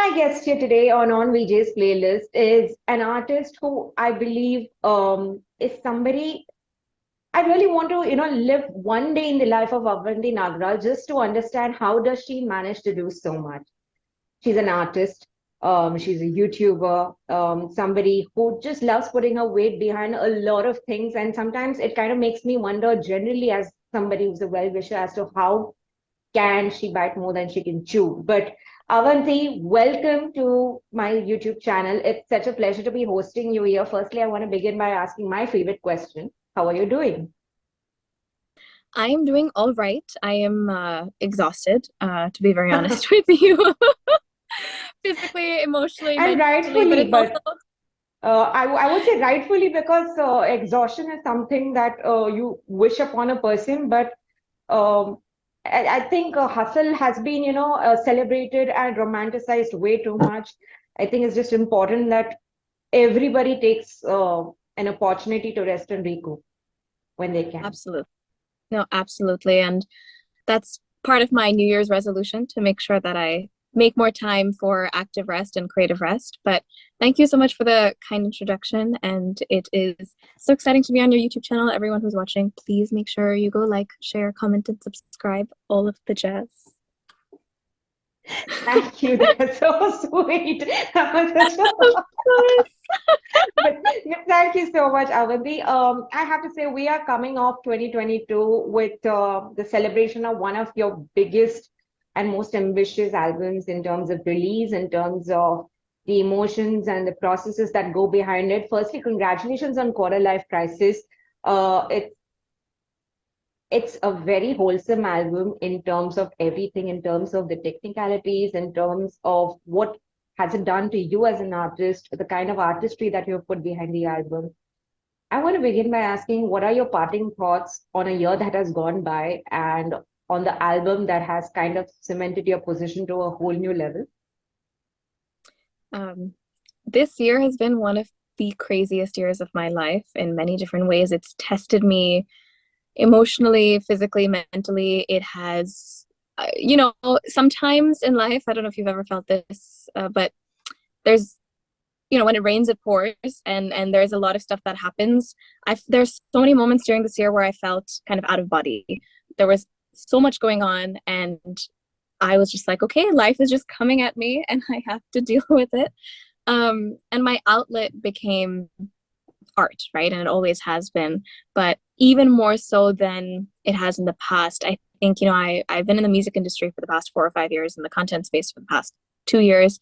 My guest here today on VJ's playlist is an artist who I believe is somebody I really want to, live one day in the life of Avanti Nagral just to understand how does she manage to do so much. She's an artist. She's a YouTuber, somebody who just loves putting her weight behind a lot of things. And sometimes it kind of makes me wonder, generally, as somebody who's a well-wisher, as to how can she bite more than she can chew. But Avanti, welcome to my YouTube channel. It's such a pleasure to be hosting you here. Firstly, I want to begin by asking my favorite question. How are you doing? I am doing all right. I am exhausted, to be very honest with you. Physically, emotionally, And mentally, but rightfully, it's also but I would say rightfully because exhaustion is something that you wish upon a person, but um, I think hustle has been, celebrated and romanticized way too much. I think it's just important that everybody takes an opportunity to rest and recoup when they can. absolutely. No, absolutely. And that's part of my New Year's resolution to make sure that I make more time for active rest and creative rest. But thank you so much for the kind introduction. And it is so exciting to be on your YouTube channel. Everyone who's watching, please make sure you go like, share, comment, and subscribe. All of the jazz. Thank you. That's so sweet. That was such Of course. but yeah, thank you so much, Avanti. I have to say, we are coming off 2022 with the celebration of one of your biggest and most ambitious albums in terms of release, in terms of the emotions and the processes that go behind it. Firstly, congratulations on Quarter Life Crisis. It's a very wholesome album in terms of everything, in terms of the technicalities, in terms of what has it done to you as an artist, the kind of artistry that you have put behind the album. I want to begin by asking, what are your parting thoughts on a year that has gone by and on the album that has kind of cemented your position to a whole new level? Um, this year has been one of the craziest years of my life in many different ways. It's tested me emotionally, physically, mentally. It has, sometimes in life, I don't know if you've ever felt this, but there's, when it rains, it pours, and there's a lot of stuff that happens. There's so many moments during this year where I felt kind of out of body. There was so much going on, and I was just like, okay, life is just coming at me, and I have to deal with it. And my outlet became art, right? And it always has been, but even more so than it has in the past. I think, I've been in the music industry for the past 4 or 5 years, in the content space for the past 2 years.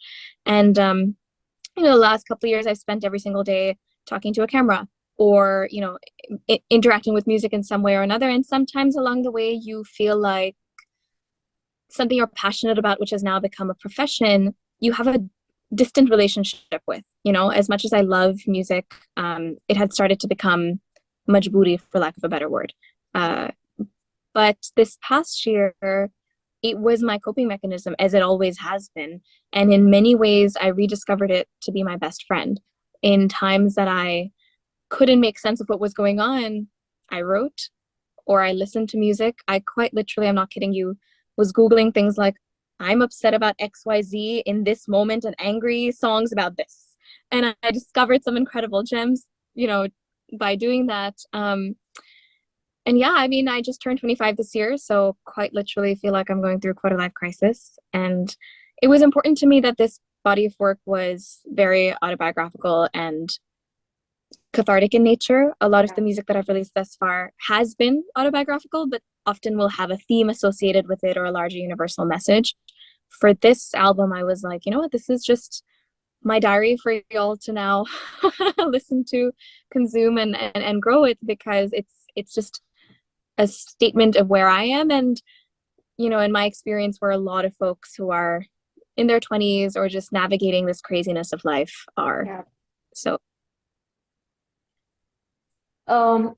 And, the last couple of years, I've spent every single day talking to a camera or, interacting with music in some way or another. And sometimes along the way, you feel like something you're passionate about, which has now become a profession, you have a distant relationship with, as much as I love music, it had started to become majboori, for lack of a better word. But this past year, it was my coping mechanism, as it always has been. And in many ways, I rediscovered it to be my best friend. In times that I couldn't make sense of what was going on, I wrote or I listened to music. I quite literally, I'm not kidding you, was Googling things like, I'm upset about XYZ in this moment and angry songs about this. And I discovered some incredible gems, by doing that. And yeah, I mean, I just turned 25 this year, so quite literally feel like I'm going through quite a life crisis. And it was important to me that this body of work was very autobiographical and cathartic in nature. A lot of the music that I've released thus far has been autobiographical, but often will have a theme associated with it or a larger universal message. For this album, I was like, you know what, this is just my diary for y'all to now listen to, consume, and grow it, because it's just a statement of where I am. And, in my experience, where a lot of folks who are in their 20s or just navigating this craziness of life are. Yeah. So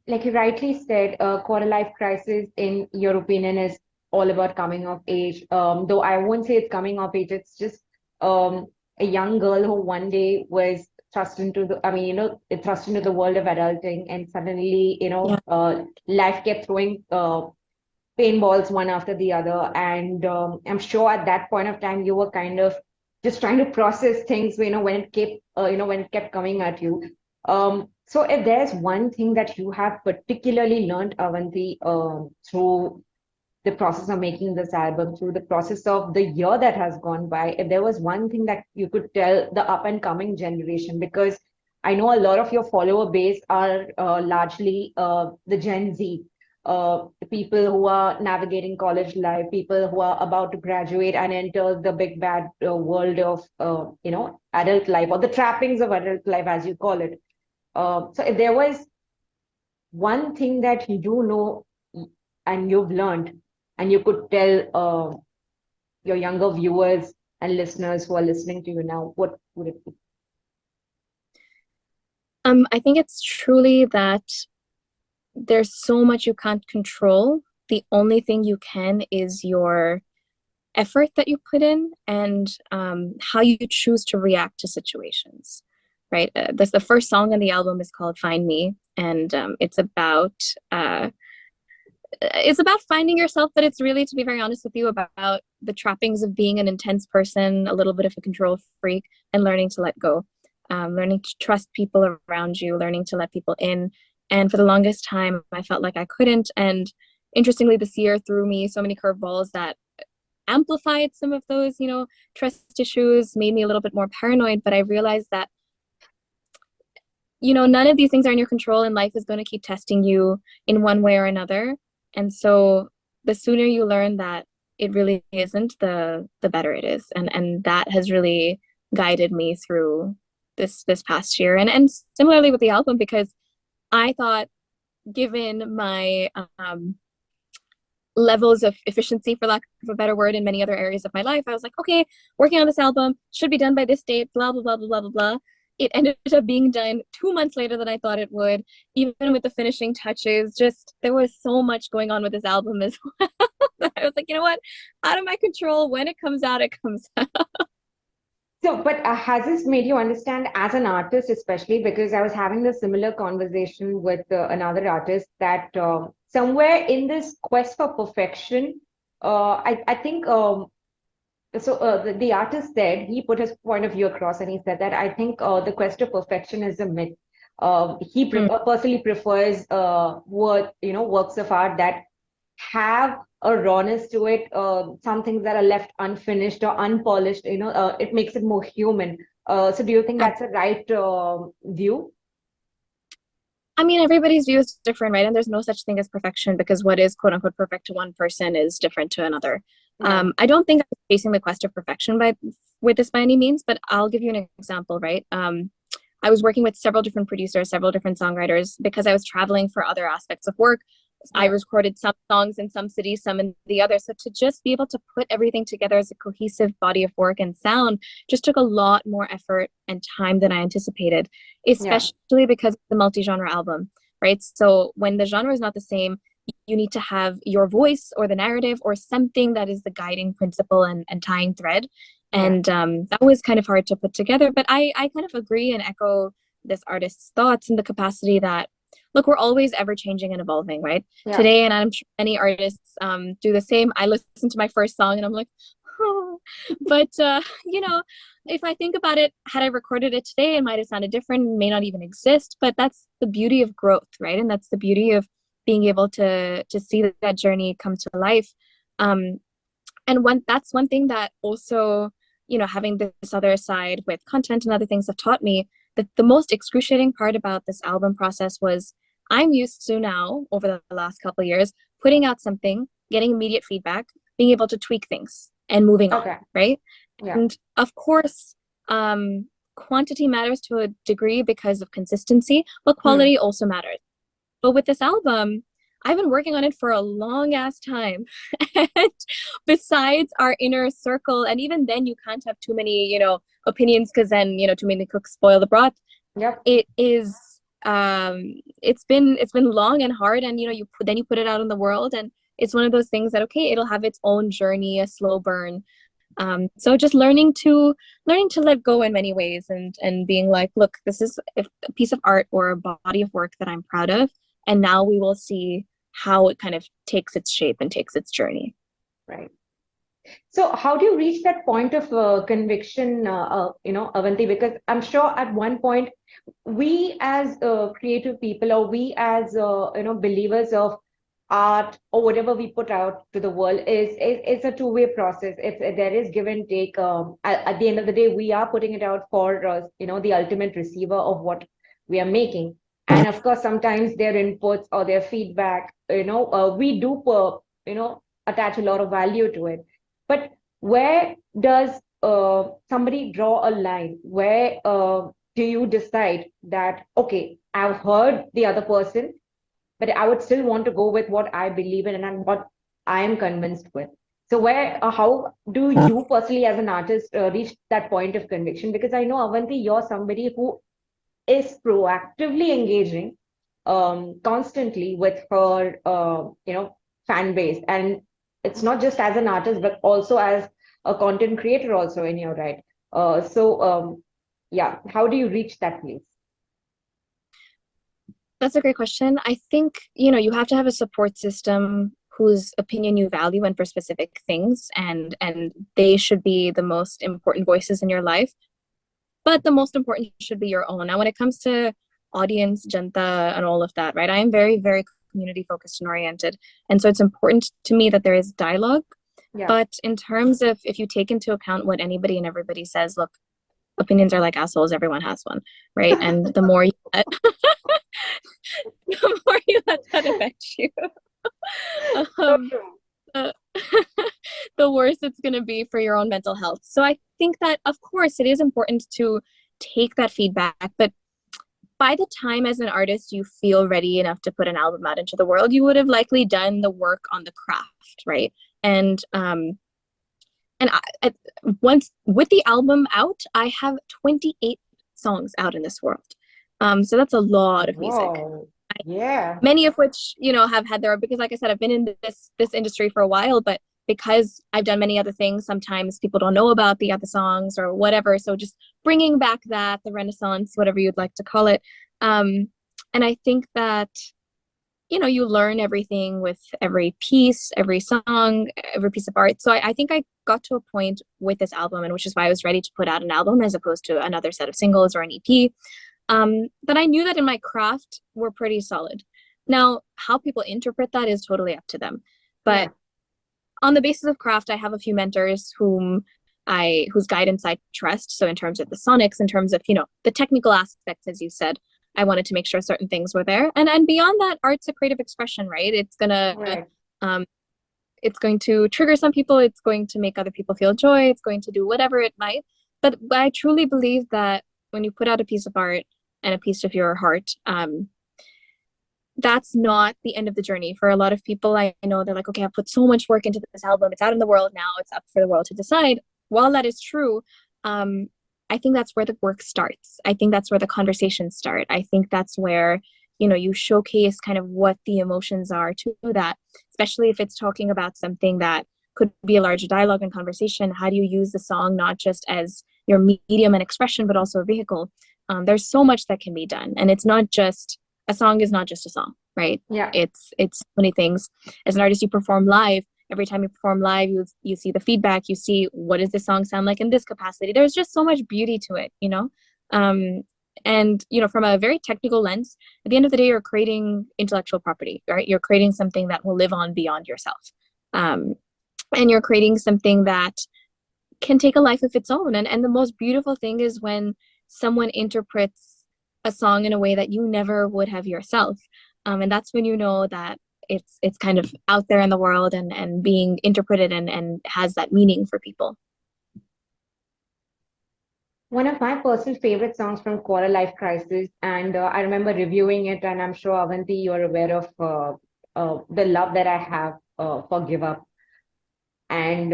like you rightly said, quarter life crisis, in your opinion, is all about coming of age. Though I won't say it's coming of age, it's just a young girl who one day was thrust into thrust into the world of adulting, and suddenly, yeah, life kept throwing paintballs one after the other. And I'm sure at that point of time, you were kind of just trying to process things, when it kept, when it kept coming at you. So if there's one thing that you have particularly learned, Avanti, through the process of making this album, through the process of the year that has gone by, if there was one thing that you could tell the up and coming generation, because I know a lot of your follower base are largely the Gen Z, people who are navigating college life, people who are about to graduate and enter the big bad world of, adult life, or the trappings of adult life, as you call it. So if there was one thing that you know and you've learned, and you could tell your younger viewers and listeners who are listening to you now, what would it be? I think it's truly that there's so much you can't control. The only thing you can is your effort that you put in, and how you choose to react to situations, right? The first song on the album is called Find Me, and it's about finding yourself, but it's really, to be very honest with you, about the trappings of being an intense person, a little bit of a control freak, and learning to let go, learning to trust people around you, learning to let people in. And for the longest time, I felt like I couldn't. And interestingly, this year threw me so many curveballs that amplified some of those, trust issues, made me a little bit more paranoid. But I realized that, none of these things are in your control, and life is going to keep testing you in one way or another. And so the sooner you learn that it really isn't, the better it is. And that has really guided me through this past year. And similarly with the album, because I thought, given my levels of efficiency, for lack of a better word, in many other areas of my life, I was like, okay, working on this album should be done by this date, blah, blah, blah, blah, blah, blah, blah. It ended up being done 2 months later than I thought it would, even with the finishing touches. Just, there was so much going on with this album as well. I was like, you know what? Out of my control. When it comes out, it comes out. So, but has this made you understand as an artist, especially because I was having a similar conversation with another artist, that somewhere in this quest for perfection, I think the artist said, he put his point of view across, and he said that I think the quest of perfection is a myth. He personally prefers works of art that have a rawness to it, some things that are left unfinished or unpolished, it makes it more human. So do you think that's a right view? I mean, everybody's view is different, right? And there's no such thing as perfection, because what is quote unquote perfect to one person is different to another. Yeah. I don't think I'm facing the quest of perfection with this by any means, but I'll give you an example, right? I was working with several different producers, several different songwriters, because I was traveling for other aspects of work. I recorded some songs in some cities, some in the other. So to just be able to put everything together as a cohesive body of work and sound just took a lot more effort and time than I anticipated, especially because it's a multi-genre album, right? So when the genre is not the same, you need to have your voice or the narrative or something that is the guiding principle and tying thread. And that was kind of hard to put together. But I kind of agree and echo this artist's thoughts in the capacity that, look, we're always ever changing and evolving, right? Today, and I'm sure many artists do the same. I listen to my first song and I'm like, oh. But, if I think about it, had I recorded it today, it might have sounded different, may not even exist. But that's the beauty of growth, right? And that's the beauty of being able to see that journey come to life. And that's one thing that also, having this other side with content and other things have taught me. The most excruciating part about this album process was, I'm used to now, over the last couple of years, putting out something, getting immediate feedback, being able to tweak things and moving on, right? Yeah. And of course, quantity matters to a degree because of consistency, but quality also matters. But with this album, I've been working on it for a long ass time. And besides our inner circle, and even then you can't have too many, opinions, because then, too many cooks spoil the broth. Yep. It is, it's been long and hard, and, you put it out in the world, and it's one of those things that, okay, it'll have its own journey, a slow burn. So just learning to let go in many ways, and being like, look, this is a piece of art or a body of work that I'm proud of. And now we will see how it kind of takes its shape and takes its journey. Right. So how do you reach that point of conviction, Avanti? Because I'm sure at one point we as creative people, or we as believers of art, or whatever we put out to the world, is a two-way process. There is give and take. At the end of the day, we are putting it out for the ultimate receiver of what we are making. And of course, sometimes their inputs or their feedback, we do attach a lot of value to it. But where does somebody draw a line? Where do you decide that, okay, I've heard the other person, but I would still want to go with what I believe in and what I am convinced with? So how do you personally as an artist reach that point of conviction? Because I know, Avanti, you're somebody who is proactively engaging constantly with her, fan base. And it's not just as an artist, but also as a content creator also in your right. Yeah, how do you reach that place? That's a great question. I think, you have to have a support system whose opinion you value and for specific things, and they should be the most important voices in your life. But the most important should be your own. Now, when it comes to audience, janta, and all of that, right? I am very, very community focused and oriented. And so it's important to me that there is dialogue. Yeah. But in terms of if you take into account what anybody and everybody says, look, opinions are like assholes, everyone has one, right? And the more you let, the more you let that affect you, uh, the worse it's going to be for your own mental health. So I think that, of course, it is important to take that feedback, but by the time as an artist you feel ready enough to put an album out into the world, you would have likely done the work on the craft, right? And once with the album out, I have 28 songs out in this world. So that's a lot of music. Whoa. Yeah. Many of which, have had their, because like I said, I've been in this industry for a while, but because I've done many other things, sometimes people don't know about the other songs or whatever. So just bringing back the Renaissance, whatever you'd like to call it. And I think that, you learn everything with every piece, every song, every piece of art. So I think I got to a point with this album, and which is why I was ready to put out an album as opposed to another set of singles or an EP. That I knew that in my craft were pretty solid. Now, how people interpret that is totally up to them. But on the basis of craft, I have a few mentors whose guidance I trust. So in terms of the sonics, in terms of, the technical aspects, as you said, I wanted to make sure certain things were there. And beyond that, art's a creative expression, right? It's going to trigger some people. It's going to make other people feel joy. It's going to do whatever it might. But I truly believe that when you put out a piece of art and a piece of your heart, that's not the end of the journey. For a lot of people, I know they're like, okay, I put so much work into this album. It's out in the world now. It's up for the world to decide. While that is true, I think that's where the work starts. I think that's where the conversations start. I think that's where, you showcase kind of what the emotions are to that, especially if it's talking about something that could be a larger dialogue and conversation. How do you use the song not just as your medium and expression, but also a vehicle? There's so much that can be done. And it's not just, a song is not just a song, right? Yeah. It's many things. As an artist, you perform live. Every time you perform live, you see the feedback, you see what does this song sound like in this capacity. There's just so much beauty to it, and, from a very technical lens, at the end of the day, you're creating intellectual property, right? You're creating something that will live on beyond yourself. And you're creating something that can take a life of its own. And the most beautiful thing is when someone interprets a song in a way that you never would have yourself. And that's when you know that it's kind of out there in the world and being interpreted and has that meaning for people. One of my personal favorite songs from Quarter Life Crisis, and I remember reviewing it, and I'm sure, Avanti, you're aware of the love that I have for Give Up. And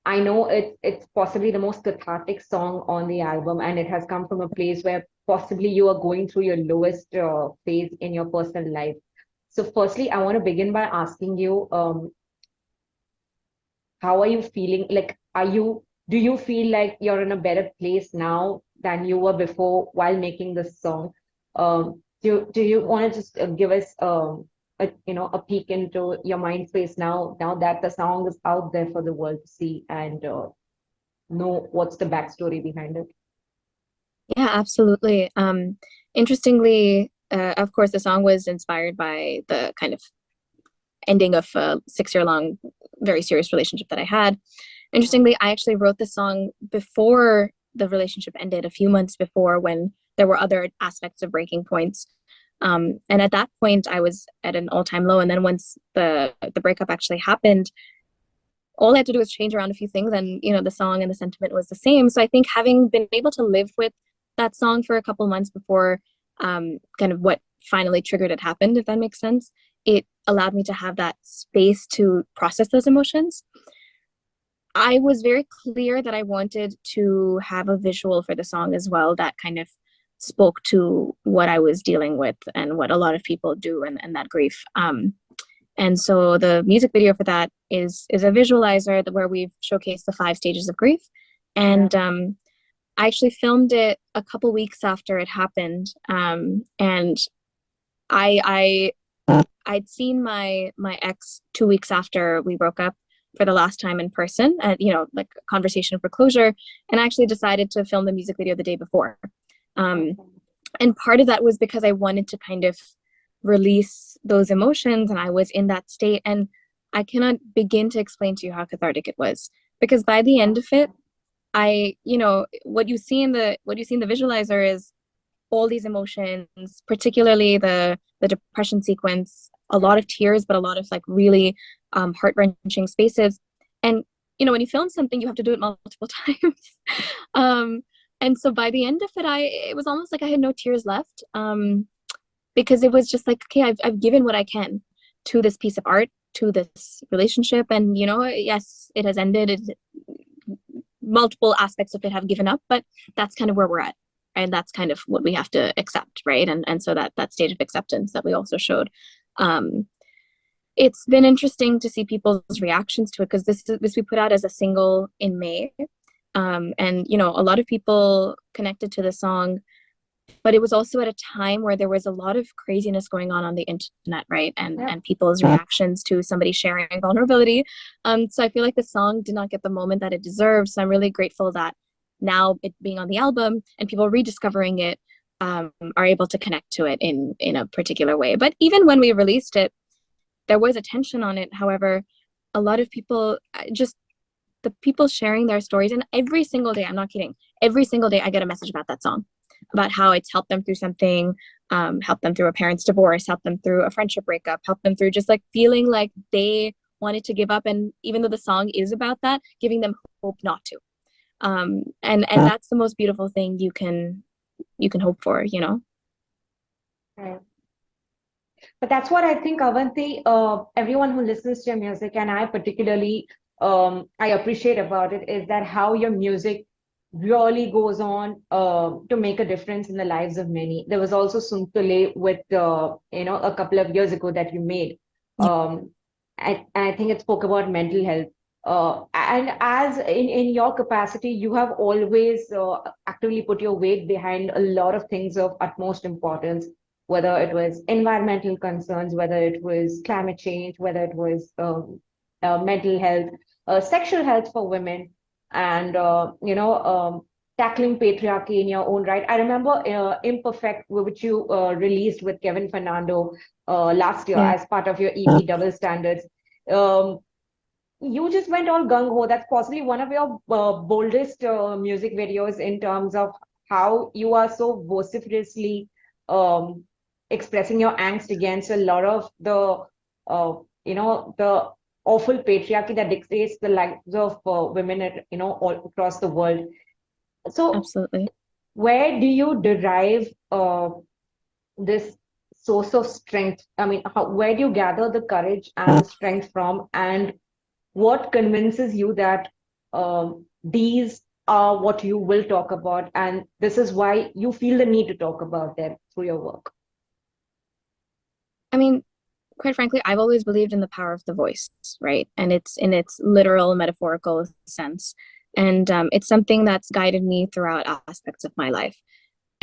I know it's possibly the most cathartic song on the album, and it has come from a place where possibly you are going through your lowest phase in your personal life. So firstly, I want to begin by asking you, how are you feeling? Like, do you feel like you're in a better place now than you were before while making this song? Do you want to just give us a peek into your mind space now that the song is out there for the world to see and know what's the backstory behind it? Yeah, absolutely. Interestingly, of course, the song was inspired by the kind of ending of a 6 year long, very serious relationship that I had. Interestingly, I actually wrote the song before the relationship ended, a few months before, when there were other aspects of breaking points. And at that point, I was at an all-time low. And then once the breakup actually happened, all I had to do was change around a few things, and the song and the sentiment was the same. So I think having been able to live with that song for a couple months before kind of what finally triggered it happened, if that makes sense, it allowed me to have that space to process those emotions. I was very clear that I wanted to have a visual for the song as well that kind of spoke to what I was dealing with and what a lot of people do, and that grief. And so the music video for that is a visualizer where we've showcased the 5 stages of grief. And I actually filmed it a couple weeks after it happened. And I'd seen my ex 2 weeks after we broke up for the last time in person, at like a conversation for closure, and I actually decided to film the music video the day before. And part of that was because I wanted to kind of release those emotions, and I was in that state, and I cannot begin to explain to you how cathartic it was, because by the end of it, what you see in the visualizer is all these emotions, particularly the depression sequence, a lot of tears, but a lot of like really heart-wrenching spaces. And when you film something, you have to do it multiple times. And so by the end of it, it was almost like I had no tears left, because it was just like, okay, I've given what I can to this piece of art, to this relationship, and yes, it has ended. Multiple aspects of it have given up, but that's kind of where we're at, and that's kind of what we have to accept, right? And so that stage of acceptance that we also showed. It's been interesting to see people's reactions to it, because this we put out as a single in May. And a lot of people connected to the song, but it was also at a time where there was a lot of craziness going on the internet, right? And people's reactions to somebody sharing vulnerability. So I feel like the song did not get the moment that it deserved. So I'm really grateful that now it being on the album and people rediscovering it are able to connect to it in a particular way. But even when we released it, there was attention on it. However, a lot of people, just the people sharing their stories, and every single day, I'm not kidding, every single day I get a message about that song, about how it's helped them through something, helped them through a parent's divorce, helped them through a friendship breakup, helped them through just like feeling like they wanted to give up. And even though the song is about that, giving them hope not to. And that's the most beautiful thing you can hope for, Right. But that's what I think, Avanti, everyone who listens to your music, and I particularly, I appreciate about it, is that how your music really goes on to make a difference in the lives of many. There was also Suntule with, a couple of years ago that you made. I think it spoke about mental health. And as in your capacity, you have always actively put your weight behind a lot of things of utmost importance, whether it was environmental concerns, whether it was climate change, whether it was mental health, sexual health for women, and tackling patriarchy in your own right. I remember Imperfect, which you released with Kevin Fernando last year as part of your EP Double Standards. You just went all gung ho. That's possibly one of your boldest music videos in terms of how you are so vociferously expressing your angst against a lot of the the awful patriarchy that dictates the lives of women all across the world. So Absolutely. where do you derive this source of strength? I mean, where do you gather the courage and the strength from, and what convinces you that these are what you will talk about, and this is why you feel the need to talk about them through your work? I mean, quite frankly, I've always believed in the power of the voice, right? And it's in its literal, metaphorical sense. And it's something that's guided me throughout aspects of my life.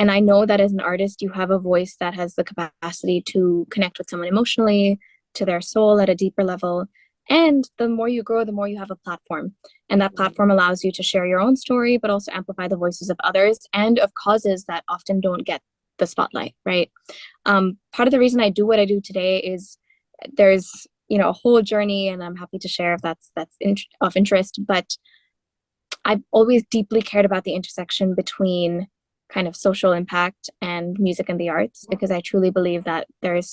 And I know that as an artist, you have a voice that has the capacity to connect with someone emotionally, to their soul at a deeper level. And the more you grow, the more you have a platform. And that platform allows you to share your own story, but also amplify the voices of others and of causes that often don't get the spotlight, right? Part of the reason I do what I do today is there's, a whole journey, and I'm happy to share if that's of interest. But I've always deeply cared about the intersection between kind of social impact and music and the arts, because I truly believe that there is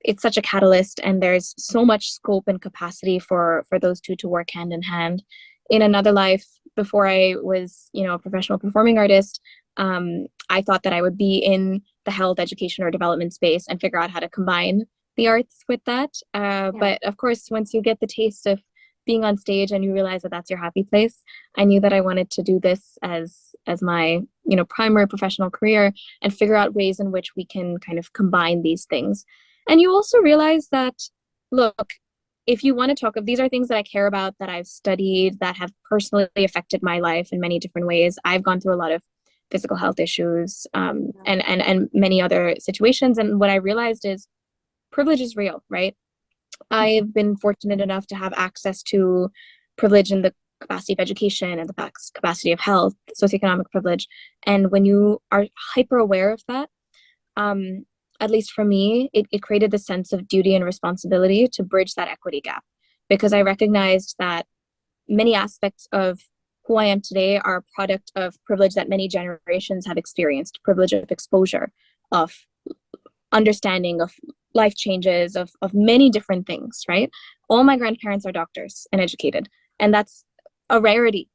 it's such a catalyst, and there's so much scope and capacity for those two to work hand in hand. In another life, before I was, a professional performing artist, I thought that I would be in the health, education, or development space and figure out how to combine the arts with that. But of course, once you get the taste of being on stage and you realize that that's your happy place, I knew that I wanted to do this as my, primary professional career, and figure out ways in which we can kind of combine these things. And you also realize that, look, if you want to talk of, these are things that I care about, that I've studied, that have personally affected my life in many different ways. I've gone through a lot of physical health issues, and many other situations. And what I realized is privilege is real, right? I've been fortunate enough to have access to privilege in the capacity of education and the capacity of health, socioeconomic privilege. And when you are hyper aware of that, at least for me, it created the sense of duty and responsibility to bridge that equity gap, because I recognized that many aspects of who I am today are a product of privilege that many generations have experienced, privilege of exposure, of understanding, of life changes, of many different things, right? All my grandparents are doctors and educated, and that's a rarity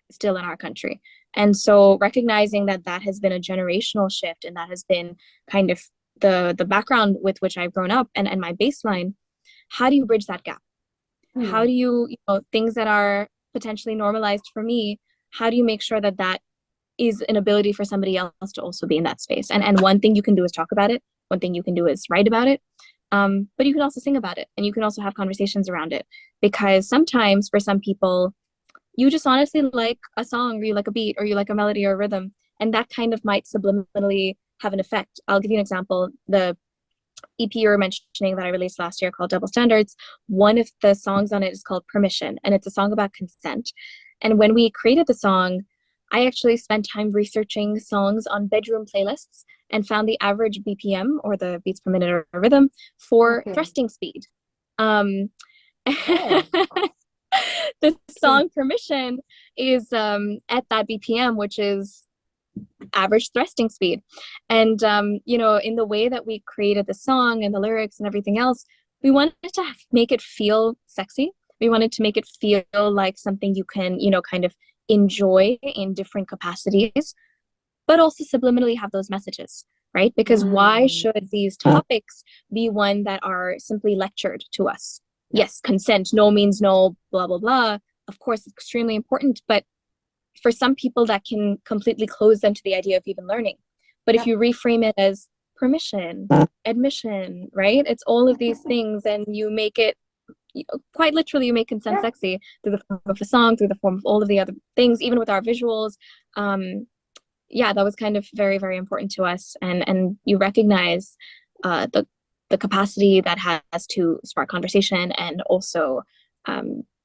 still in our country. And so recognizing that that has been a generational shift, and that has been kind of the background with which I've grown up, and my baseline, how do you bridge that gap? How do you, things that are potentially normalized for me, how do you make sure that that is an ability for somebody else to also be in that space? And one thing you can do is talk about it. One thing you can do is write about it. But you can also sing about it, and you can also have conversations around it, because sometimes for some people, you just honestly like a song, or you like a beat, or you like a melody or a rhythm, and that kind of might subliminally have an effect. I'll give you an example. The EP you were mentioning that I released last year, called Double Standards, one of the songs on it is called Permission, and it's a song about consent. And when we created the song, I actually spent time researching songs on bedroom playlists and found the average BPM, or the beats per minute or rhythm, for thrusting speed. The song Permission is at that BPM, which is average thrusting speed. And in the way that we created the song and the lyrics and everything else, we wanted to make it feel sexy. We wanted to make it feel like something you can, kind of enjoy in different capacities, but also subliminally have those messages, right? Because why should these topics be one that are simply lectured to us? Yes, consent, no means no, blah, blah, blah. Of course, it's extremely important, but for some people that can completely close them to the idea of even learning. But if you reframe it as permission, admission, right? It's all of these things, and you make it, quite literally, you make consent sexy through the form of a song, through the form of all of the other things, even with our visuals. That was kind of very, very important to us. And you recognize the capacity that has to spark conversation, and also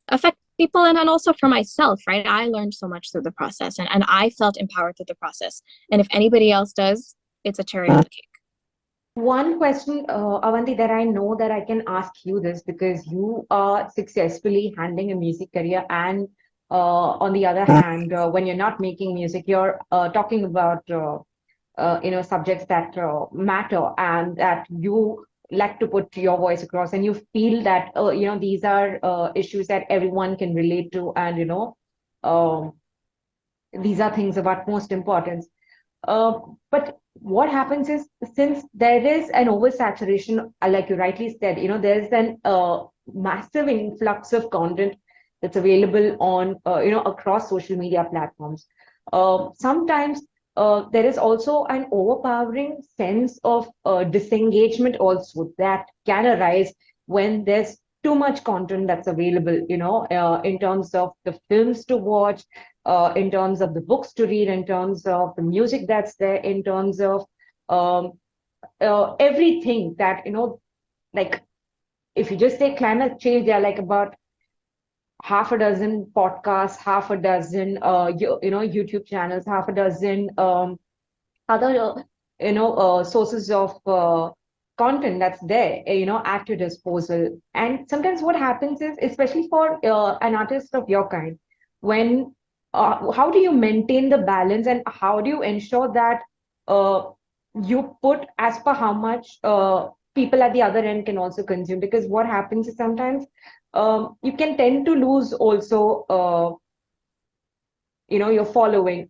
affect people, and also for myself, right? I learned so much through the process, and I felt empowered through the process. And if anybody else does, it's a cherry on the cake. One question, Avanti, that I know that I can ask you this, because you are successfully handling a music career, and on the other hand, when you're not making music, you're talking about subjects that matter, and that you like to put your voice across, and you feel that these are issues that everyone can relate to, and these are things of utmost importance. But what happens is, since there is an oversaturation, like you rightly said, there's an massive influx of content that's available on across social media platforms. Sometimes there is also an overpowering sense of disengagement also that can arise when there's too much content that's available, in terms of the films to watch, in terms of the books to read, in terms of the music that's there, in terms of um, everything that, like if you just say climate change, there are like about half a dozen podcasts, half a dozen, YouTube channels, half a dozen other, sources of content that's there, at your disposal. And sometimes what happens is, especially for an artist of your kind, when how do you maintain the balance, and how do you ensure that uh, you put as per how much people at the other end can also consume? Because what happens is sometimes you can tend to lose also, your following.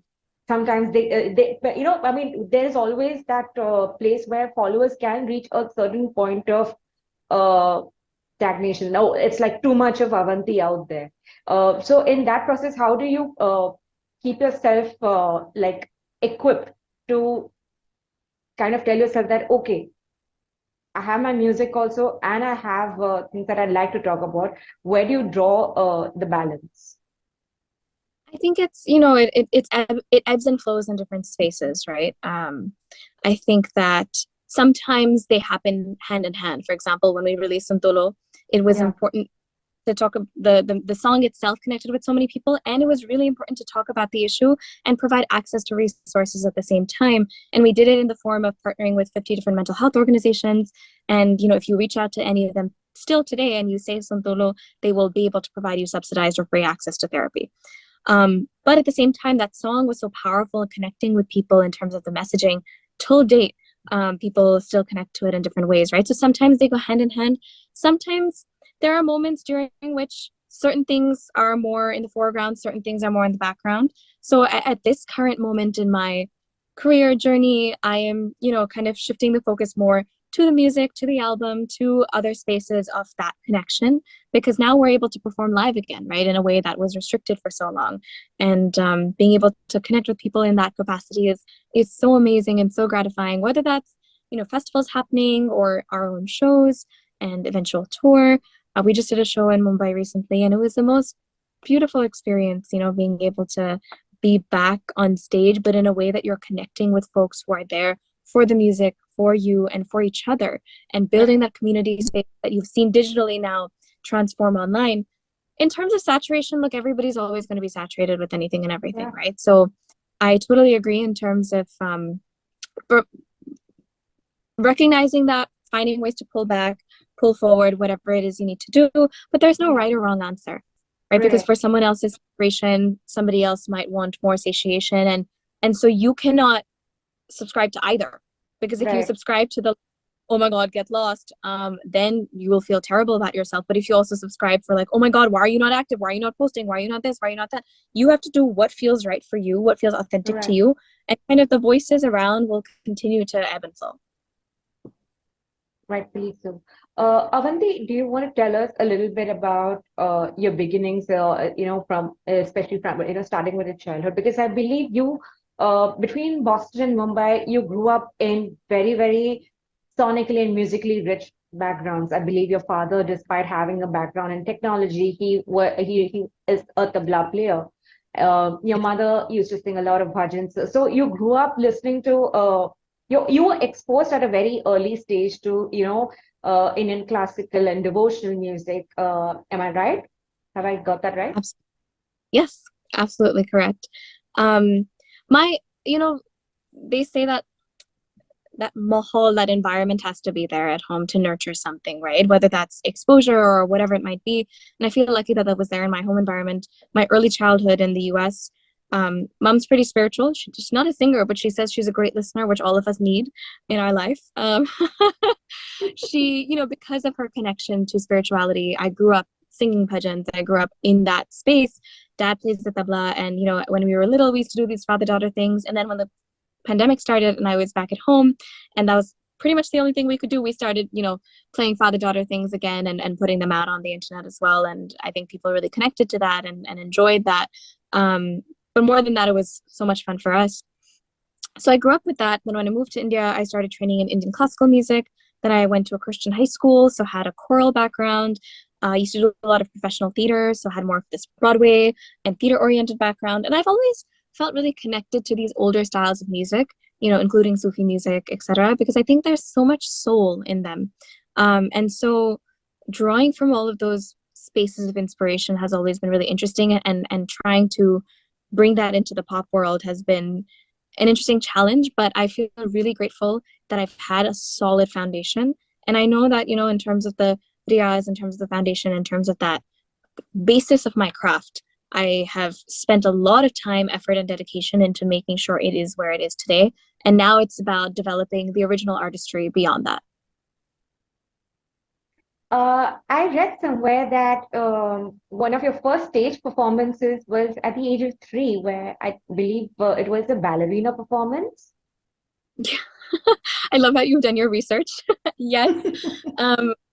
Sometimes but, I mean, there's always that place where followers can reach a certain point of uh, stagnation. No, it's like too much of Avanti out there. So in that process, how do you keep yourself like equipped to kind of tell yourself that, okay, I have my music also, and I have things that I'd like to talk about. Where do you draw the balance? I think it's, it ebbs and flows in different spaces, right? I think that sometimes they happen hand in hand. For example, when we released Santolo, it was Yeah, important to talk the song itself connected with so many people, and it was really important to talk about the issue and provide access to resources at the same time. And we did it in the form of partnering with 50 different mental health organizations. And if you reach out to any of them still today and you say Santolo, they will be able to provide you subsidized or free access to therapy. But at the same time, that song was so powerful in connecting with people in terms of the messaging. Till date, people still connect to it in different ways, right? So sometimes they go hand in hand. Sometimes there are moments during which certain things are more in the foreground, certain things are more in the background. So at this current moment in my career journey, I am, kind of shifting the focus more to the music, to the album, to other spaces of that connection, because now we're able to perform live again, right, in a way that was restricted for so long. And being able to connect with people in that capacity is so amazing and so gratifying, whether that's, festivals happening or our own shows and eventual tour. We just did a show in Mumbai recently, and it was the most beautiful experience, being able to be back on stage, but in a way that you're connecting with folks who are there for the music, for you, and for each other, and building that community space that you've seen digitally now transform online. In terms of saturation, look, everybody's always going to be saturated with anything and everything, yeah, right? So I totally agree in terms of recognizing that, finding ways to pull back, pull forward, whatever it is you need to do. But there's no yeah. right or wrong answer, right? Because Right, for someone else's saturation, somebody else might want more satiation, and so you cannot subscribe to either. Because if you right. subscribe to the oh my god, get lost, then you will feel terrible about yourself. But if you also subscribe for like, oh my god, why are you not active, why are you not posting, why are you not this, why are you not that, you have to do what feels right for you, what feels authentic to Right. you, and kind of the voices around will continue to ebb and flow. Rightfully so. Avanti, do you want to tell us a little bit about your beginnings, from especially from, starting with your childhood? Because I believe you, between Boston and Mumbai, you grew up in very, very sonically and musically rich backgrounds. I believe your father, despite having a background in technology, he is a tabla player. Your mother used to sing a lot of bhajans. So you grew up listening to you were exposed at a very early stage to, Indian classical and devotional music. Am I right? Have I got that right? Yes, absolutely correct. um my you know they say that mahal, that environment has to be there at home to nurture something, right? Whether that's exposure or whatever it might be. And I feel lucky that that was there in my home environment. My early childhood in the US, mom's pretty spiritual. She's not a singer, but she says she's a great listener, which all of us need in our life. She, because of her connection to spirituality, I grew up singing bhajans. I grew up in that space. Dad plays the tabla, and when we were little, we used to do these father-daughter things. And then when the pandemic started and I was back at home, and that was pretty much the only thing we could do, we started, playing father-daughter things again, and putting them out on the internet as well. And I think people really connected to that and enjoyed that. But more than that, it was so much fun for us. So I grew up with that. Then when I moved to India, I started training in Indian classical music. Then I went to a Christian high school, so had a choral background. I used to do a lot of professional theater, so I had more of this Broadway and theater-oriented background. And I've always felt really connected to these older styles of music, including Sufi music, etc., because I think there's so much soul in them. And so drawing from all of those spaces of inspiration has always been really interesting, and trying to bring that into the pop world has been an interesting challenge, but I feel really grateful that I've had a solid foundation. And I know that, in terms of the riyaz, in terms of the foundation, in terms of that basis of my craft, I have spent a lot of time, effort, and dedication into making sure it is where it is today. And now it's about developing the original artistry beyond that. I read somewhere that one of your first stage performances was at the age of 3, where I believe it was a ballerina performance. Yeah. I love how you've done your research. Yes.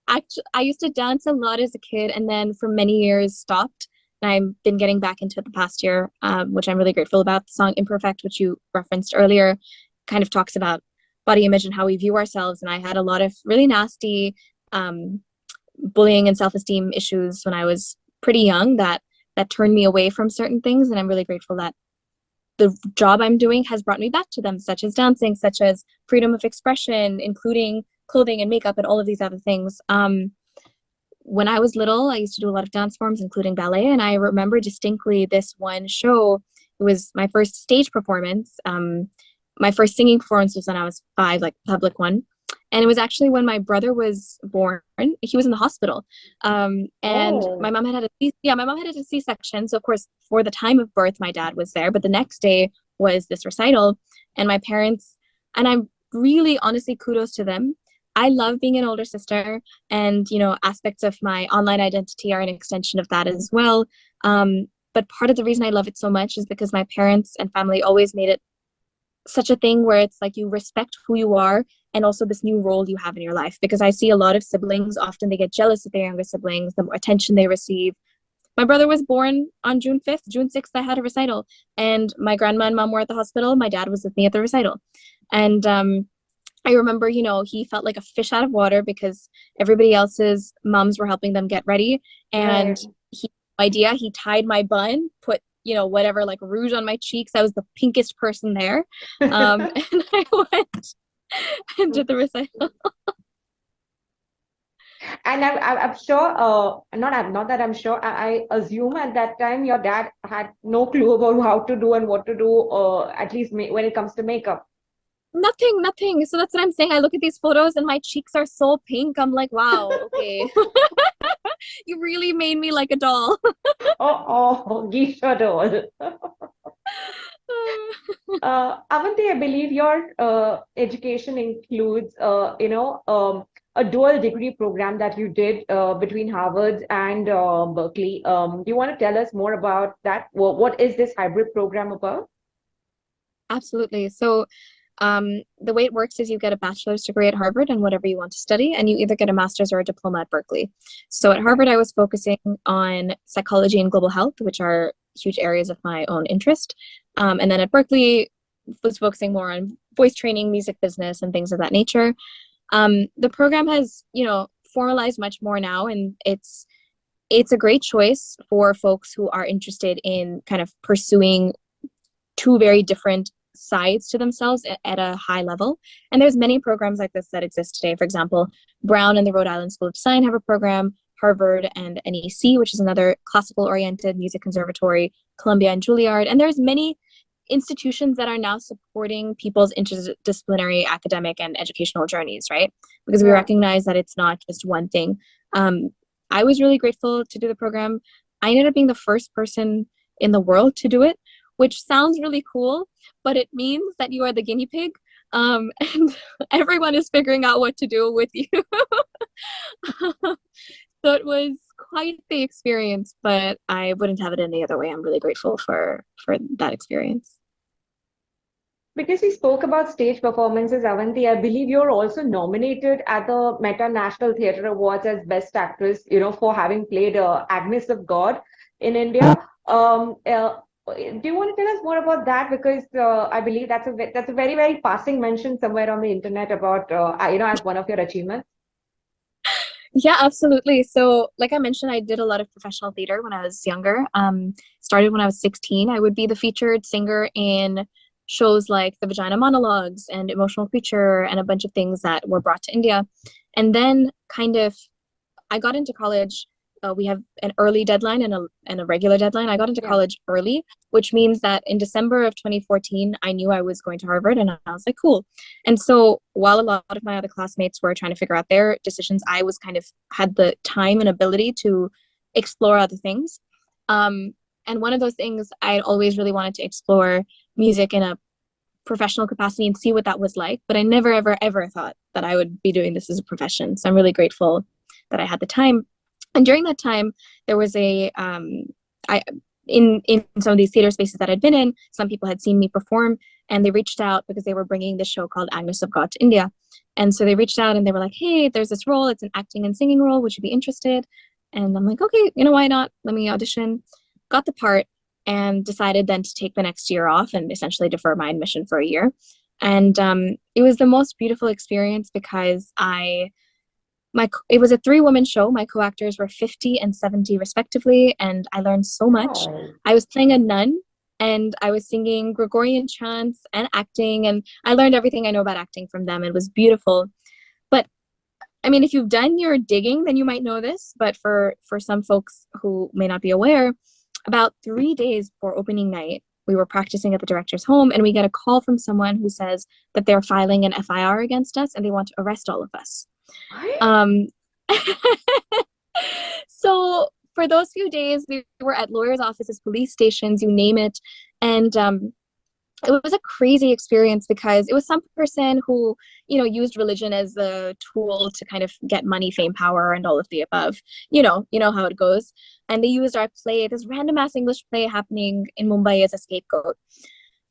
Actually, I used to dance a lot as a kid, and then for many years stopped. And I've been getting back into it the past year, which I'm really grateful about. The song Imperfect, which you referenced earlier, kind of talks about body image and how we view ourselves. And I had a lot of really nasty bullying and self-esteem issues when I was pretty young that turned me away from certain things. And I'm really grateful that the job I'm doing has brought me back to them, such as dancing, such as freedom of expression, including clothing and makeup and all of these other things. When I was little, I used to do a lot of dance forms, including ballet. And I remember distinctly this one show. It was my first stage performance. My first singing performance was when I was 5, like public one. And it was actually when my brother was born. He was in the hospital. And my mom had a C-section. So of course, for the time of birth, my dad was there. But the next day was this recital. And my parents, and I'm really honestly kudos to them. I love being an older sister, and aspects of my online identity are an extension of that as well. But part of the reason I love it so much is because my parents and family always made it such a thing where it's like you respect who you are and also this new role you have in your life. Because I see a lot of siblings, often they get jealous of their younger siblings, the more attention they receive. My brother was born on June 5th. June 6th, I had a recital, and my grandma and mom were at the hospital. My dad was with me at the recital. And I remember, he felt like a fish out of water because everybody else's moms were helping them get ready. And he tied my bun, put, whatever, like rouge on my cheeks. I was the pinkest person there. And I went and did the recital. And I'm sure, not that I'm sure, I assume at that time your dad had no clue about how to do and what to do, at least when it comes to makeup. Nothing. So that's what I'm saying. I look at these photos and my cheeks are so pink. I'm like, wow, okay. You really made me like a doll. Geisha doll. Avanti, I believe your education includes, a dual degree program that you did between Harvard and Berkeley. Do you want to tell us more about that? What is this hybrid program about? Absolutely. So the way it works is you get a bachelor's degree at Harvard in whatever you want to study, and you either get a master's or a diploma at Berkeley. So at Harvard, I was focusing on psychology and global health, which are huge areas of my own interest. And then at Berkeley, was focusing more on voice training, music business, and things of that nature. The program has, formalized much more now, and it's a great choice for folks who are interested in kind of pursuing two very different sides to themselves at a high level. And there's many programs like this that exist today. For example, Brown and the Rhode Island School of Design have a program, Harvard and NEC, which is another classical oriented music conservatory, Columbia and Juilliard. And there's many institutions that are now supporting people's interdisciplinary academic and educational journeys, right? Because we recognize that it's not just one thing. I was really grateful to do the program. I ended up being the first person in the world to do it, which sounds really cool, but it means that you are the guinea pig, and everyone is figuring out what to do with you. So it was quite the experience, but I wouldn't have it any other way. I'm really grateful for that experience. Because we spoke about stage performances, Avanti, I believe you're also nominated at the Meta National Theatre Awards as Best Actress, for having played Agnes of God in India. Do you want to tell us more about that? Because I believe that's a very, very passing mention somewhere on the internet about, as one of your achievements. Yeah, absolutely. So, like I mentioned, I did a lot of professional theater when I was younger. Started when I was 16. I would be the featured singer in shows like The Vagina Monologues and Emotional Creature and a bunch of things that were brought to India. And then kind of I got into college. We have an early deadline and a regular deadline. I got into Yeah. college early, which means that in December of 2014, I knew I was going to Harvard, and I was like, cool. And so while a lot of my other classmates were trying to figure out their decisions, I was kind of had the time and ability to explore other things. And one of those things I always really wanted to explore music in a professional capacity and see what that was like. But I never, ever, ever thought that I would be doing this as a profession. So I'm really grateful that I had the time. And during that time, there was I in some of these theater spaces that I'd been in, some people had seen me perform, and they reached out because they were bringing this show called Agnes of God to India. And so they reached out and they were like, hey, there's this role. It's an acting and singing role. Would you be interested? And I'm like, okay, why not? Let me audition. Got the part and decided then to take the next year off and essentially defer my admission for a year. And it was the most beautiful experience because it was a 3-woman show. My co-actors were 50 and 70 respectively, and I learned so much. Oh. I was playing a nun, and I was singing Gregorian chants and acting, and I learned everything I know about acting from them. It was beautiful. But I mean, if you've done your digging, then you might know this, but for some folks who may not be aware, about 3 days before opening night, we were practicing at the director's home, and we get a call from someone who says that they're filing an FIR against us and they want to arrest all of us. Um, so for those few days, we were at lawyers' offices, police stations, you name it. And it was a crazy experience because it was some person who, used religion as a tool to kind of get money, fame, power, and all of the above. You know how it goes. And they used our play, this random ass English play happening in Mumbai, as a scapegoat.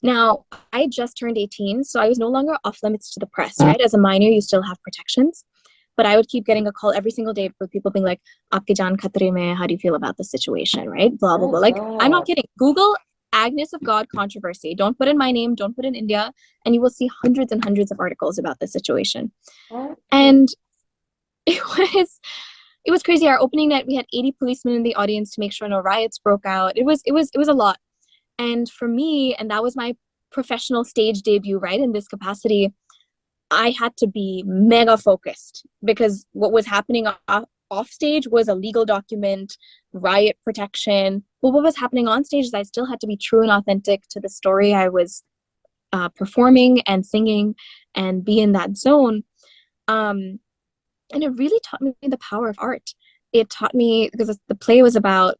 Now, I just turned 18, so I was no longer off limits to the press, right? As a minor, you still have protections. But I would keep getting a call every single day with people being like, Aapki jaan khatre mein hai, how do you feel about the situation, right? Blah, blah, blah. Like, I'm not kidding. Google Agnes of God controversy. Don't put in my name, don't put in India, and you will see hundreds and hundreds of articles about this situation. And it was crazy. Our opening night, we had 80 policemen in the audience to make sure no riots broke out. It was a lot. And for me, and that was my professional stage debut, right, in this capacity, I had to be mega focused because what was happening off stage was a legal document, riot protection. But what was happening on stage is I still had to be true and authentic to the story I was performing and singing and be in that zone. And it really taught me the power of art. It taught me, because the play was about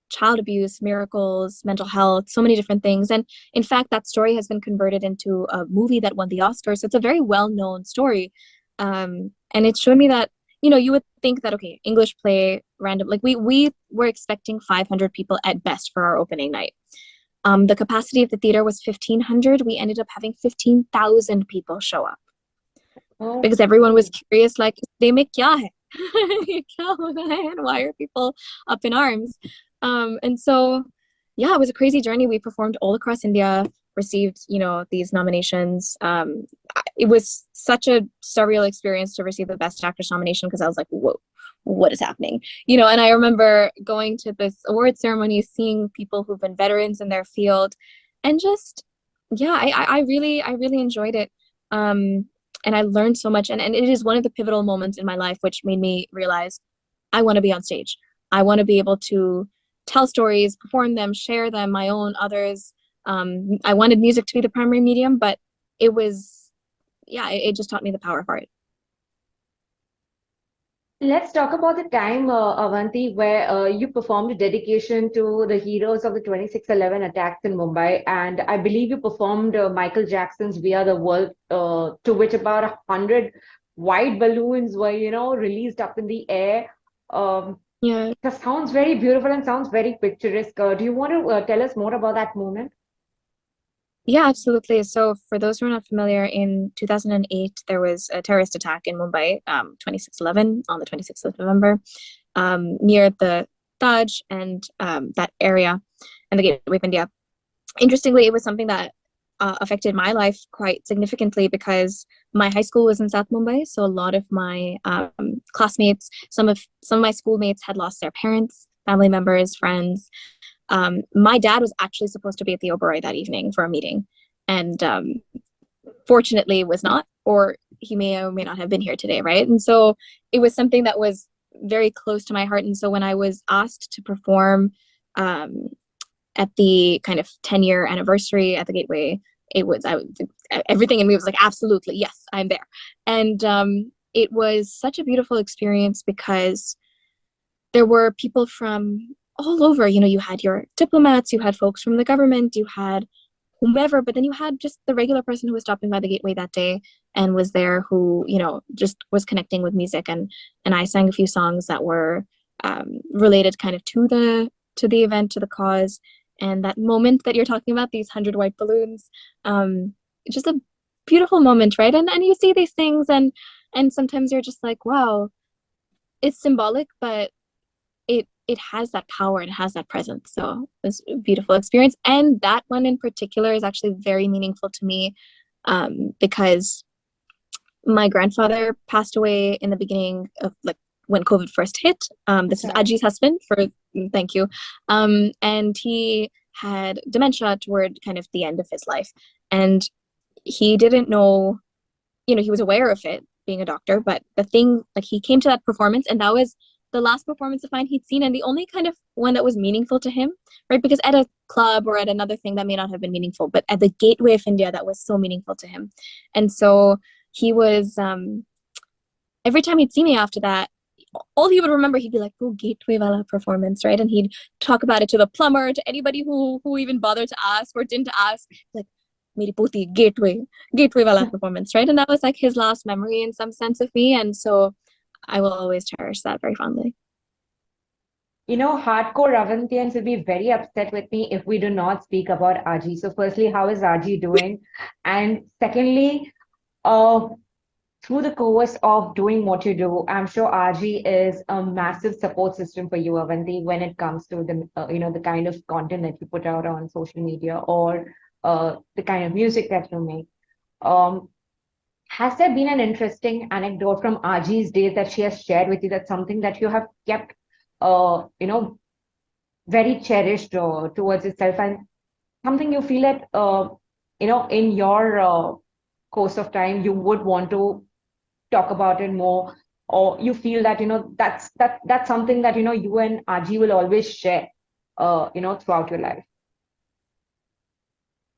child abuse, miracles, mental health, so many different things. And in fact, that story has been converted into a movie that won the Oscar. So it's a very well-known story. And it showed me that, you would think that, okay, English play, random, like we were expecting 500 people at best for our opening night. The capacity of the theater was 1,500. We ended up having 15,000 people show up. Because everyone was curious, like, they make kya hai? Why are people up in arms? And so, yeah, it was a crazy journey. We performed all across India, received, these nominations. It was such a surreal experience to receive the Best Actress nomination because I was like, whoa, what is happening? And I remember going to this award ceremony, seeing people who've been veterans in their field, and just, yeah, I really enjoyed it. And I learned so much. And it is one of the pivotal moments in my life, which made me realize I want to be on stage. I want to be able to tell stories, perform them, share them, my own, others. I wanted music to be the primary medium, but it just taught me the power of art. Let's talk about the time, Avanti, where you performed a dedication to the heroes of the 26/11 attacks in Mumbai. And I believe you performed Michael Jackson's We Are the World, to which about 100 white balloons were, released up in the air. Yeah. That sounds very beautiful and sounds very picturesque. Do you want to tell us more about that moment? Yeah, absolutely. So for those who are not familiar, in 2008, there was a terrorist attack in Mumbai, 26/11, on the 26th of November, near the Taj and that area and the Gateway of India. Interestingly, it was something that affected my life quite significantly because my high school was in South Mumbai. So a lot of my classmates, some of my schoolmates had lost their parents, family members, friends. My dad was actually supposed to be at the Oberoi that evening for a meeting, and fortunately was not, or he may or may not have been here today, right? And so it was something that was very close to my heart. And so when I was asked to perform at the kind of 10-year anniversary at the Gateway, everything in me was like, absolutely, yes, I'm there. And it was such a beautiful experience because there were people from all over. You know, you had your diplomats, you had folks from the government, you had whomever, but then you had just the regular person who was stopping by the Gateway that day and was there, who, you know, just was connecting with music. And I sang a few songs that were related kind of to the event, to the cause. And that moment that you're talking about, these 100 white balloons, just a beautiful moment, right? And you see these things and sometimes you're just like, wow, it's symbolic, but it has that power and it has that presence. So it was a beautiful experience. And that one in particular is actually very meaningful to me because my grandfather passed away in the beginning of, like, when COVID first hit. This is Aji's husband, thank you. And he had dementia toward kind of the end of his life. And he didn't know, you know, he was aware of it being a doctor, but the thing, like, he came to that performance and that was the last performance of mine he'd seen, and the only kind of one that was meaningful to him, right? Because at a club or at another thing that may not have been meaningful, but at the Gateway of India, that was so meaningful to him. And so he was, every time he'd see me after that, all he would remember, he'd be like, oh, Gateway wala performance, right? And he'd talk about it to the plumber, to anybody who even bothered to ask or didn't ask, like, Meri poti, Gateway wala performance, right? And that was like his last memory in some sense of me. And so I will always cherish that very fondly. You know, hardcore Avantians will be very upset with me if we do not speak about Aji. So firstly, how is Aji doing? And secondly, through the course of doing what you do, I'm sure Aji is a massive support system for you, Avanti, when it comes to the the kind of content that you put out on social media or the kind of music that you make. Has there been an interesting anecdote from Aji's days that she has shared with you, that's something that you have kept, very cherished towards itself, and something you feel that, in your course of time, you would want to talk about it more, or you feel that, that's something that, you and Aji will always share, throughout your life?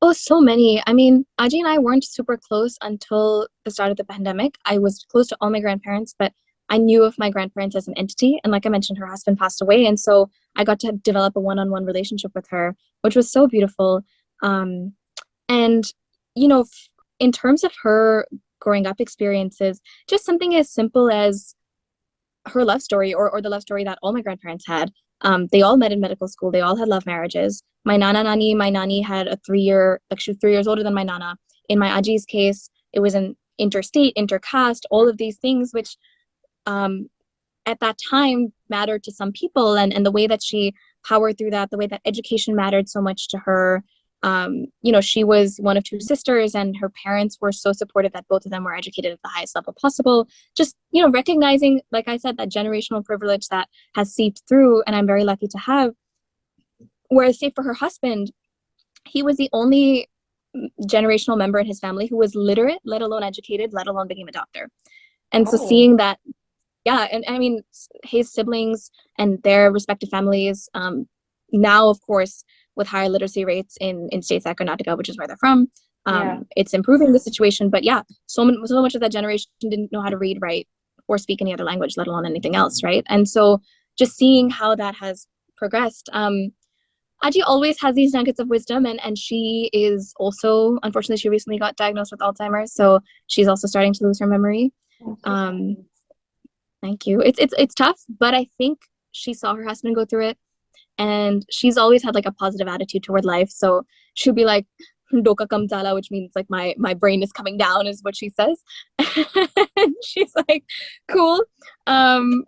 Oh, so many. I mean, Aji and I weren't super close until the start of the pandemic. I was close to all my grandparents, but I knew of my grandparents as an entity. And like I mentioned, her husband passed away. And so I got to develop a one-on-one relationship with her, which was so beautiful. And, in terms of her growing up experiences, just something as simple as her love story or the love story that all my grandparents had. They all met in medical school. They all had love marriages. My nani had a 3-year, like, she was 3 years older than my nana. In my Aji's case, it was an interstate, intercaste, all of these things, which at that time mattered to some people. And the way that she powered through that, the way that education mattered so much to her. She was one of 2 sisters, and her parents were so supportive that both of them were educated at the highest level possible. Just, recognizing, like I said, that generational privilege that has seeped through, and I'm very lucky to have. Whereas, say, for her husband, he was the only generational member in his family who was literate, let alone educated, let alone became a doctor. And so seeing that, yeah, and I mean, his siblings and their respective families, now, of course, with higher literacy rates in states like Karnataka, which is where they're from, it's improving the situation. But yeah, so much of that generation didn't know how to read, write, or speak any other language, let alone anything else, right? And so just seeing how that has progressed. Aji always has these nuggets of wisdom, and she is also, unfortunately, she recently got diagnosed with Alzheimer's, so she's also starting to lose her memory. Thank you. It's tough, but I think she saw her husband go through it, and she's always had like a positive attitude toward life. So she'll be like, "Doka kam jala," which means like my brain is coming down, is what she says. And she's like, cool. And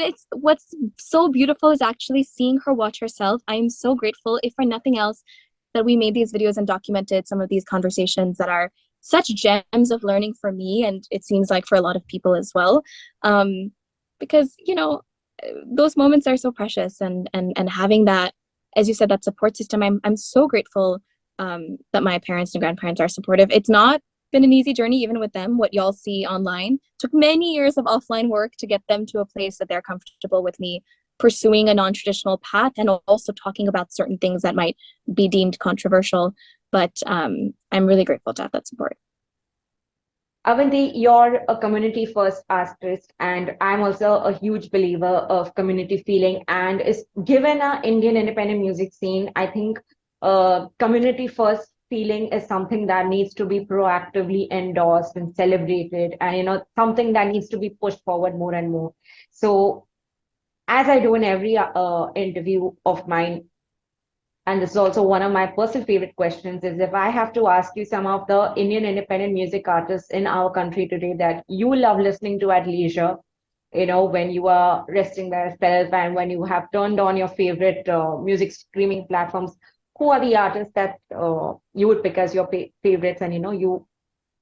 it's, what's so beautiful is actually seeing her watch herself. I am so grateful, if for nothing else, that we made these videos and documented some of these conversations that are such gems of learning for me, and it seems like for a lot of people as well. Because, you know, those moments are so precious, and having that, as you said, that support system, I'm so grateful that my parents and grandparents are supportive. It's not been an easy journey, even with them. What y'all see online took many years of offline work to get them to a place that they're comfortable with me pursuing a non-traditional path, and also talking about certain things that might be deemed controversial. But I'm really grateful to have that support. Avanti, you're a community first artist, and I'm also a huge believer of community feeling. And is given our Indian independent music scene, I think community first feeling is something that needs to be proactively endorsed and celebrated, and something that needs to be pushed forward more and more. So, as I do in every interview of mine, and this is also one of my personal favorite questions, is if I have to ask you some of the Indian independent music artists in our country today that you love listening to at leisure, when you are resting by yourself and when you have turned on your favorite music streaming platforms, who are the artists that you would pick as your favorites and you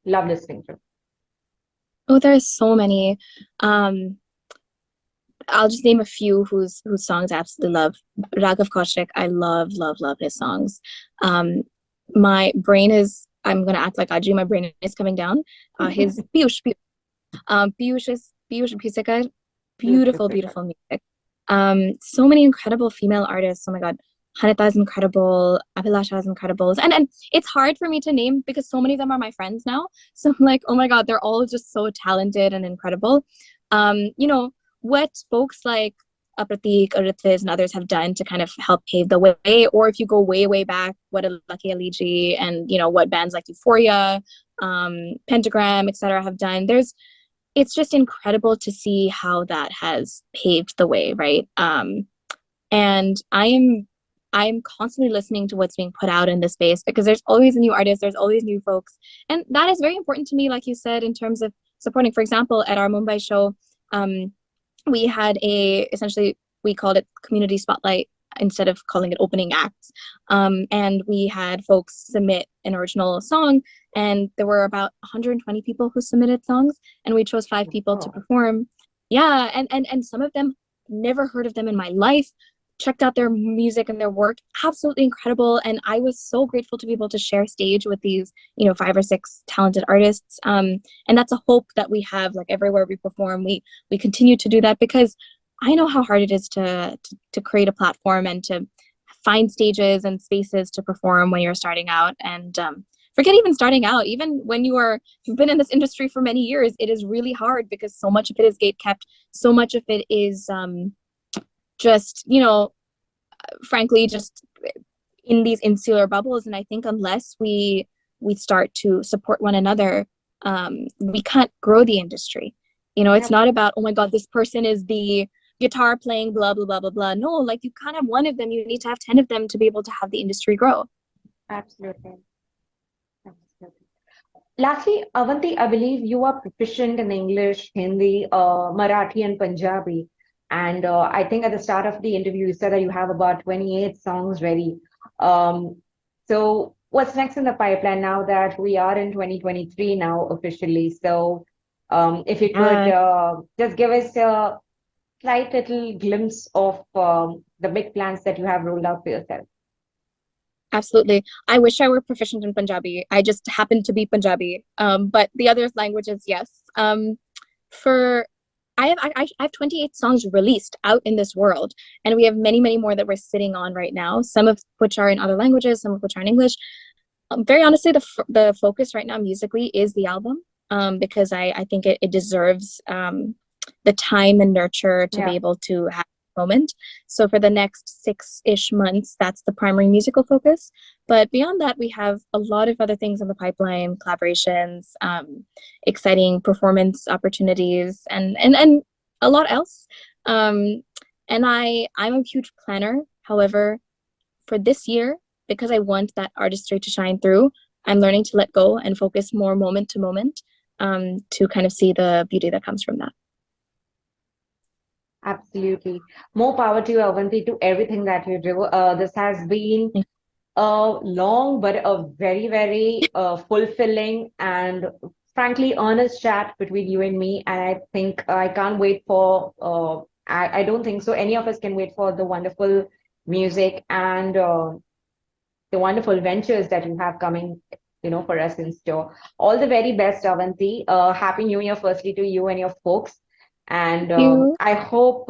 love listening to? Oh, there's so many. I'll just name a few whose songs I absolutely love. Raghav Kaushik, I love his songs. My brain is, I'm gonna act like Aji, my brain is coming down. His Piyush Bhusekar, beautiful music. So many incredible female artists. Oh my God, Hanita is incredible, Abhilasha is incredible. And it's hard for me to name because so many of them are my friends now. So I'm like, oh my God, they're all just so talented and incredible. What folks like Pratik, Ritviz, and others have done to kind of help pave the way, or if you go way back, what Lucky Aliji and what bands like Euphoria, Pentagram, etc. have done. It's just incredible to see how that has paved the way, right? And I'm constantly listening to what's being put out in this space, because there's always a new artist, there's always new folks, and that is very important to me, like you said, in terms of supporting. For example, at our Mumbai show, we had essentially we called it community spotlight instead of calling it opening acts, and we had folks submit an original song, and there were about 120 people who submitted songs, and we chose 5 people to perform. Yeah, and some of them, never heard of them in my life, checked out their music and their work, absolutely incredible. And I was so grateful to be able to share stage with these 5 or 6 talented artists, and that's a hope that we have. Like everywhere we perform, we continue to do that, because I know how hard it is to create a platform and to find stages and spaces to perform when you're starting out. And forget even starting out, even when you've been in this industry for many years, it is really hard, because so much of it is gatekept, so much of it is just frankly just in these insular bubbles. And I think unless we start to support one another, we can't grow the industry. It's not about, oh my God, this person is the guitar playing blah blah blah blah blah. No, like you can't have one of them, you need to have 10 of them to be able to have the industry grow. Absolutely. Lastly, Avanti, I believe you are proficient in English, Hindi, Marathi, and Punjabi. And I think at the start of the interview, you said that you have about 28 songs ready. So what's next in the pipeline now that we are in 2023 now officially? So if you could just give us a slight little glimpse of the big plans that you have rolled out for yourself. Absolutely. I wish I were proficient in Punjabi. I just happen to be Punjabi. But the other languages, yes. I have 28 songs released out in this world, and we have many more that we're sitting on right now, some of which are in other languages, some of which are in English. Very honestly, the focus right now musically is the album, because I think it deserves the time and nurture to be able to have a moment. So for the next 6-ish months, that's the primary musical focus. But beyond that, we have a lot of other things in the pipeline, collaborations, exciting performance opportunities, and a lot else. And I'm a huge planner. However, for this year, because I want that artistry to shine through, I'm learning to let go and focus more moment to moment, to kind of see the beauty that comes from that. Absolutely. More power to you, Avanti, to everything that you do. This has been a long but a very, very fulfilling and frankly honest chat between you and me. And I think I can't wait for, I don't think so. Any of us can wait for the wonderful music and the wonderful ventures that you have coming, for us in store. All the very best, Avanti. Happy New Year, firstly, to you and your folks. And You. I hope,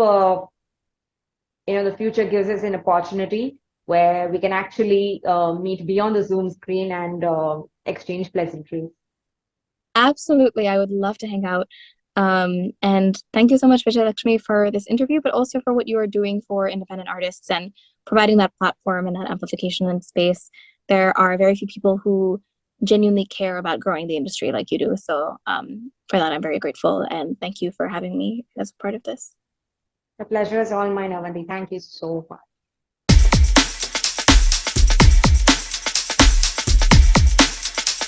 the future gives us an opportunity where we can actually meet beyond the Zoom screen and exchange pleasantries. Absolutely. I would love to hang out. And thank you so much, Vijayalakshmi, for this interview, but also for what you are doing for independent artists and providing that platform and that amplification and space. There are very few people who genuinely care about growing the industry like you do. So for that, I'm very grateful. And thank you for having me as a part of this. The pleasure is all mine, Avanti. Thank you so much.